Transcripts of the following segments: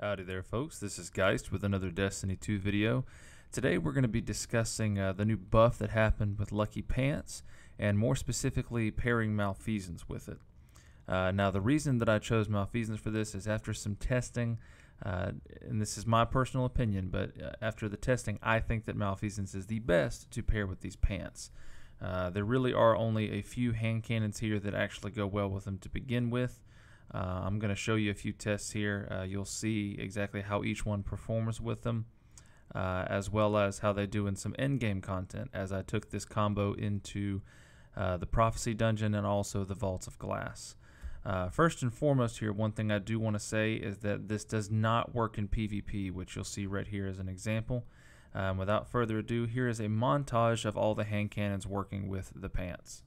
Howdy there, folks. This is Geist with another Destiny 2 video. Today we're going to be discussing the new buff that happened with Lucky Pants, and more specifically pairing Malfeasance with it. Now the reason that I chose Malfeasance for this is after some testing, and this is my personal opinion, but after the testing I think that Malfeasance is the best to pair with these pants. There really are only a few hand cannons here that actually go well with them to begin with. I'm going to show you a few tests here. You'll see exactly how each one performs with them, as well as how they do in some endgame content, as I took this combo into the Prophecy Dungeon and also the Vaults of Glass. First and foremost here, one thing I do want to say is that this does not work in PvP, which you'll see right here as an example. Without further ado, here is a montage of all the hand cannons working with the pants.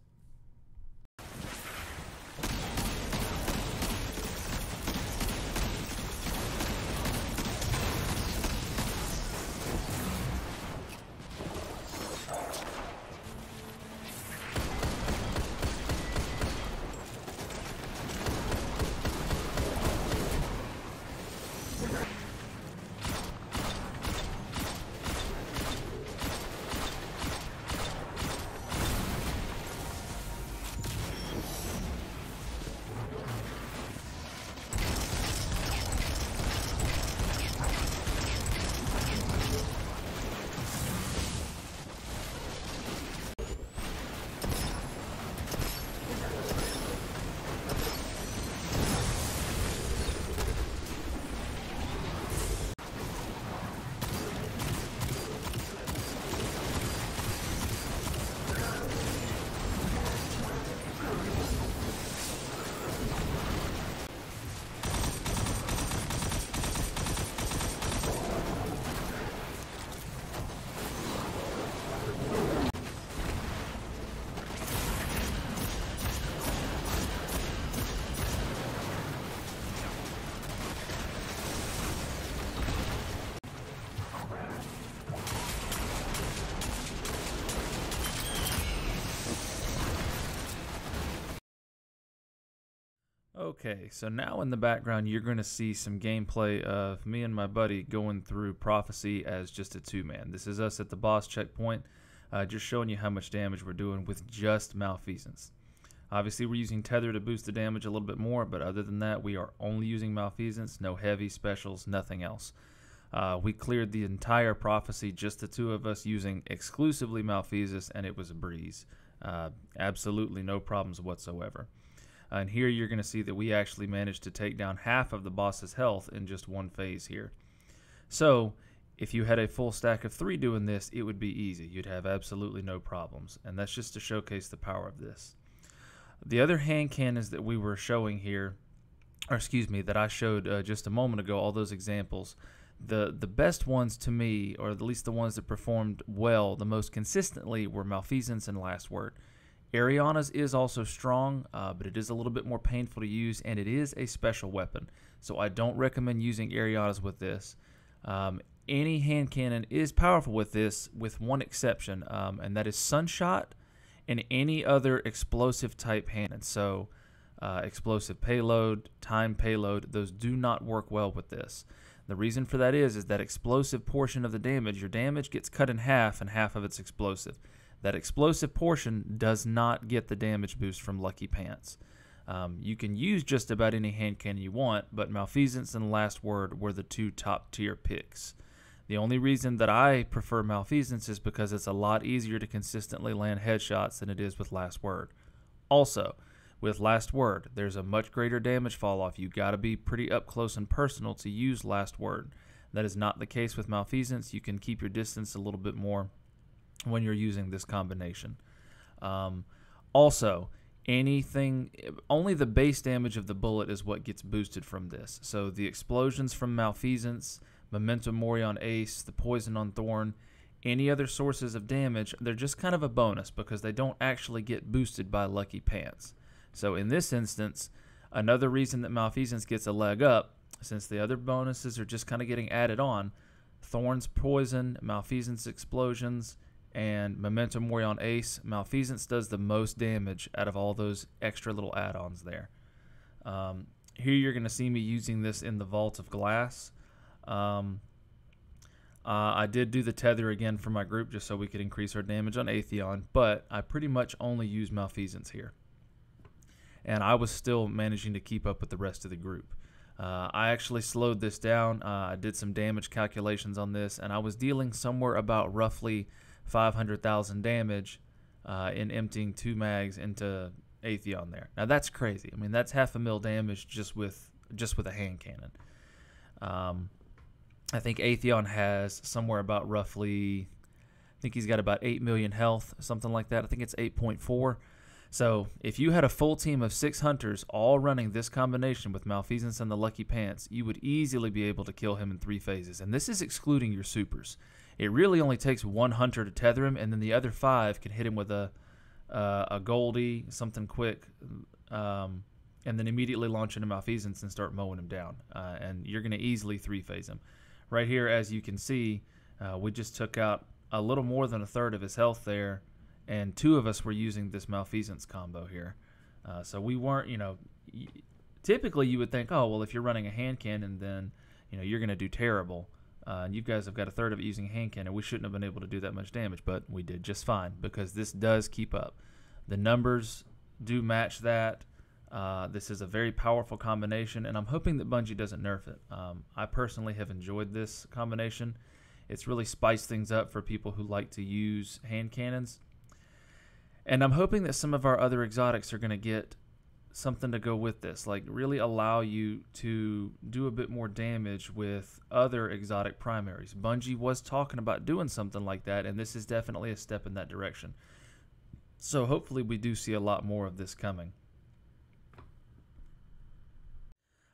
Okay, so now in the background you're going to see some gameplay of me and my buddy going through Prophecy as just a two-man. This is us at the boss checkpoint, just showing you how much damage we're doing with just Malfeasance. Obviously we're using Tether to boost the damage a little bit more, but other than that we are only using Malfeasance, no heavy specials, nothing else. We cleared the entire Prophecy, just the two of us, using exclusively Malfeasance, and it was a breeze. Absolutely no problems whatsoever. And here you're going to see that we actually managed to take down half of the boss's health in just one phase here. So if you had a full stack of 3 doing this, it would be easy. You'd have absolutely no problems. And that's just to showcase the power of this. The other hand cannons that we were showing here, or excuse me, that I showed just a moment ago, all those examples, the best ones to me, or at least the ones that performed well the most consistently, were Malfeasance and Last Word. Ariana's is also strong, but it is a little bit more painful to use, and it is a special weapon. So I don't recommend using Ariana's with this. Any hand cannon is powerful with this, with one exception, and that is Sunshot and any other explosive type cannon. So explosive payload, time payload, those do not work well with this. The reason for that is that explosive portion of the damage, your damage gets cut in half, and half of it's explosive. That explosive portion does not get the damage boost from Lucky Pants. You can use just about any hand cannon you want, but Malfeasance and Last Word were the 2 top tier picks. The only reason that I prefer Malfeasance is because it's a lot easier to consistently land headshots than it is with Last Word. Also, with Last Word, there's a much greater damage fall off. You gotta be pretty up close and personal to use Last Word. That is not the case with Malfeasance. You can keep your distance a little bit more when you're using this combination. Also, only the base damage of the bullet is what gets boosted from this. So the explosions from Malfeasance, Memento Mori on Ace, the poison on Thorn, any other sources of damage, they're just kind of a bonus because they don't actually get boosted by Lucky Pants. So in this instance, another reason that Malfeasance gets a leg up, since the other bonuses are just kind of getting added on, Thorn's poison, Malfeasance explosions, and Memento Mori on Ace, Malfeasance does the most damage out of all those extra little add-ons there. Here you're going to see me using this in the Vault of Glass. I did do the tether again for my group just so we could increase our damage on Atheon, but I pretty much only use Malfeasance here. And I was still managing to keep up with the rest of the group. I actually slowed this down. I did some damage calculations on this, and I was dealing somewhere about roughly 500,000 damage in emptying 2 mags into Atheon there. Now that's crazy. I mean, that's 500,000 damage just with a hand cannon. I think Atheon has somewhere about roughly, I think he's got about 8 million health, something like that. I think it's 8.4. So if you had a full team of 6 hunters all running this combination with Malfeasance and the Lucky Pants, you would easily be able to kill him in 3 phases. And this is excluding your supers. It really only takes 1 hunter to tether him, and then the other 5 can hit him with a Goldie, something quick, and then immediately launch into Malfeasance and start mowing him down. And you're going to easily 3-phase him. Right here, as you can see, we just took out a little more than a third of his health there, and 2 of us were using this Malfeasance combo here. So we weren't, typically you would think, oh, well, if you're running a hand cannon, then, you're going to do terrible. And you guys have got a third of it using a hand cannon. We shouldn't have been able to do that much damage, but we did just fine because this does keep up. The numbers do match that. This is a very powerful combination, and I'm hoping that Bungie doesn't nerf it. I personally have enjoyed this combination. It's really spiced things up for people who like to use hand cannons. And I'm hoping that some of our other exotics are going to get something to go with this, like really allow you to do a bit more damage with other exotic primaries. Bungie was talking about doing something like that, and this is definitely a step in that direction. So hopefully we do see a lot more of this coming.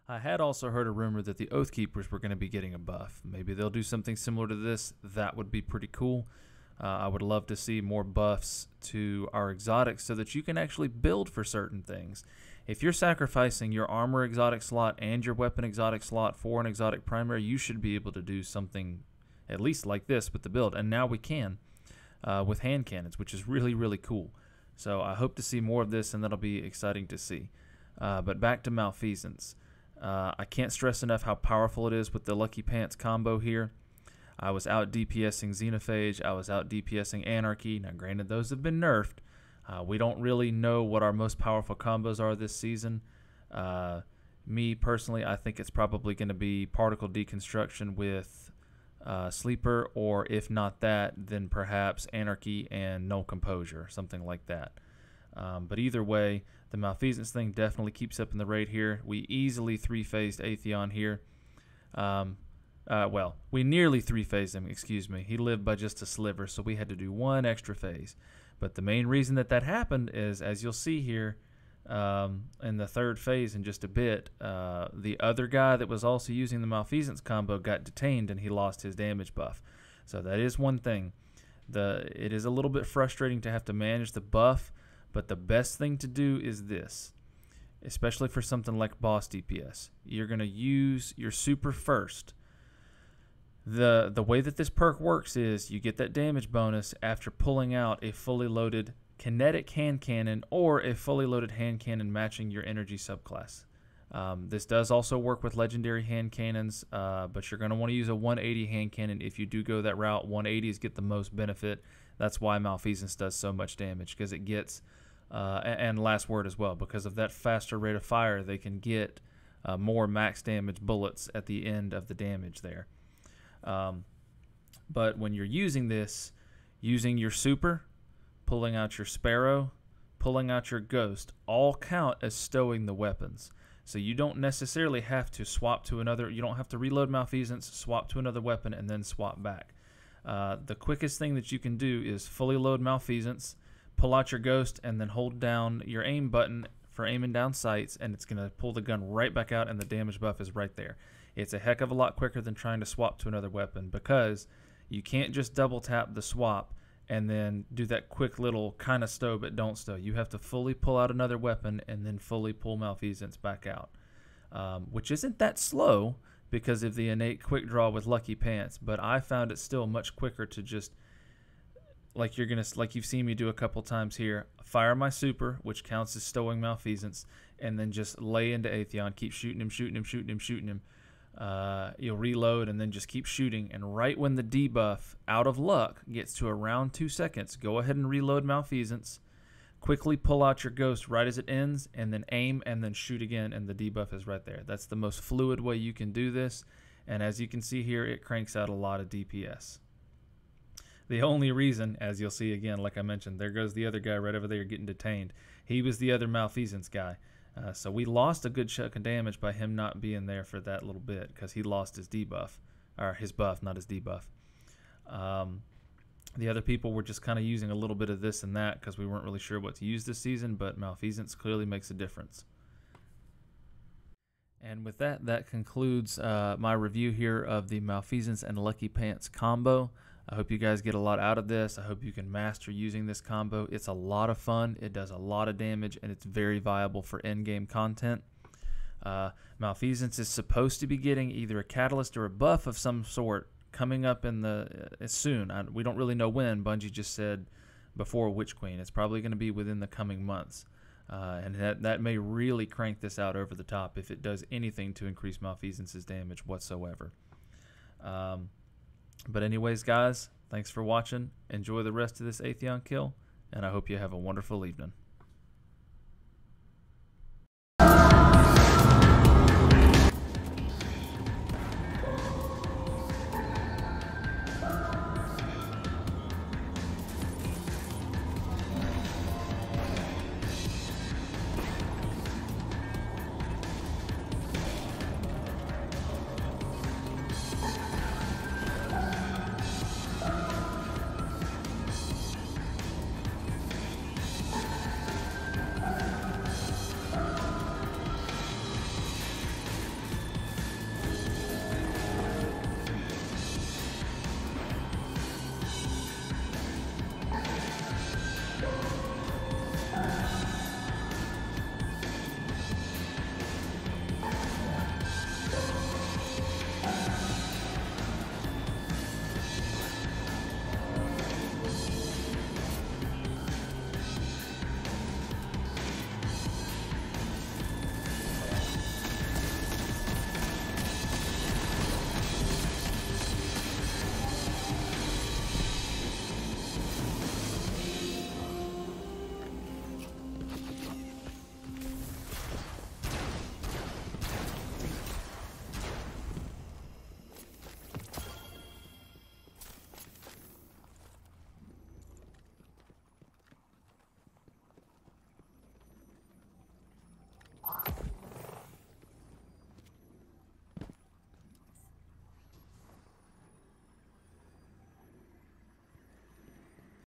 I had also heard a rumor that the Oathkeepers were going to be getting a buff. Maybe they'll do something similar to this. That would be pretty cool. I would love to see more buffs to our exotics so that you can actually build for certain things. If you're sacrificing your armor exotic slot and your weapon exotic slot for an exotic primary, you should be able to do something at least like this with the build. And now we can with hand cannons, which is really, really cool. So I hope to see more of this, and that'll be exciting to see. But back to Malfeasance. I can't stress enough how powerful it is with the Lucky Pants combo here. I was out DPSing Xenophage. I was out DPSing Anarchy. Now, granted, those have been nerfed. We don't really know what our most powerful combos are this season. Me, personally, I think it's probably going to be Particle Deconstruction with Sleeper, or if not that, then perhaps Anarchy and Null Composure, something like that. But either way, the Malfeasance thing definitely keeps up in the raid here. We easily 3-phased Atheon here. Well, we nearly 3-phased him, excuse me. He lived by just a sliver, so we had to do 1 extra phase. But the main reason that happened is, as you'll see here in the 3rd phase in just a bit, the other guy that was also using the Malfeasance combo got detained and he lost his damage buff. So that is one thing. It is a little bit frustrating to have to manage the buff, but the best thing to do is this, especially for something like boss DPS. You're going to use your super first. The way that this perk works is you get that damage bonus after pulling out a fully loaded kinetic hand cannon or a fully loaded hand cannon matching your energy subclass. This does also work with legendary hand cannons, but you're going to want to use a 180 hand cannon if you do go that route. 180s get the most benefit. That's why Malfeasance does so much damage, because it gets, and last word as well, because of that faster rate of fire, they can get more max damage bullets at the end of the damage there. But when you're using this, using your super, pulling out your Sparrow, pulling out your Ghost, all count as stowing the weapons. So you don't necessarily have to swap to another, you don't have to reload Malfeasance, swap to another weapon, and then swap back. The quickest thing that you can do is fully load Malfeasance, pull out your Ghost, and then hold down your aim button for aiming down sights, and it's going to pull the gun right back out, and the damage buff is right there. It's a heck of a lot quicker than trying to swap to another weapon, because you can't just double tap the swap and then do that quick little kind of stow but don't stow. You have to fully pull out another weapon and then fully pull Malfeasance back out, which isn't that slow because of the innate quick draw with Lucky Pants, but I found it still much quicker to just, like you've seen me do a couple times here, fire my super, which counts as stowing Malfeasance, and then just lay into Atheon, keep shooting him, shooting him, shooting him, shooting him. you'll reload and then just keep shooting. And right when the debuff, out of luck, gets to around 2 seconds, go ahead and reload Malfeasance. Quickly pull out your ghost right as it ends, and then aim and then shoot again, and the debuff is right there. That's the most fluid way you can do this. And as you can see here, it cranks out a lot of DPS. The only reason, as you'll see again, like I mentioned, there goes the other guy right over there getting detained. He was the other Malfeasance guy. So we lost a good chunk of damage by him not being there for that little bit, because he lost his debuff, or his buff, not his debuff. The other people were just kind of using a little bit of this and that because we weren't really sure what to use this season, but Malfeasance clearly makes a difference. And with that, that concludes my review here of the Malfeasance and Lucky Pants combo. I hope you guys get a lot out of this. I hope you can master using this combo. It's a lot of fun. It does a lot of damage, and it's very viable for in-game content. Malfeasance is supposed to be getting either a catalyst or a buff of some sort coming up in the soon. We don't really know when. Bungie just said before Witch Queen. It's probably going to be within the coming months. And that may really crank this out over the top if it does anything to increase Malfeasance's damage whatsoever. But anyways, guys, thanks for watching. Enjoy the rest of this Atheon kill, and I hope you have a wonderful evening.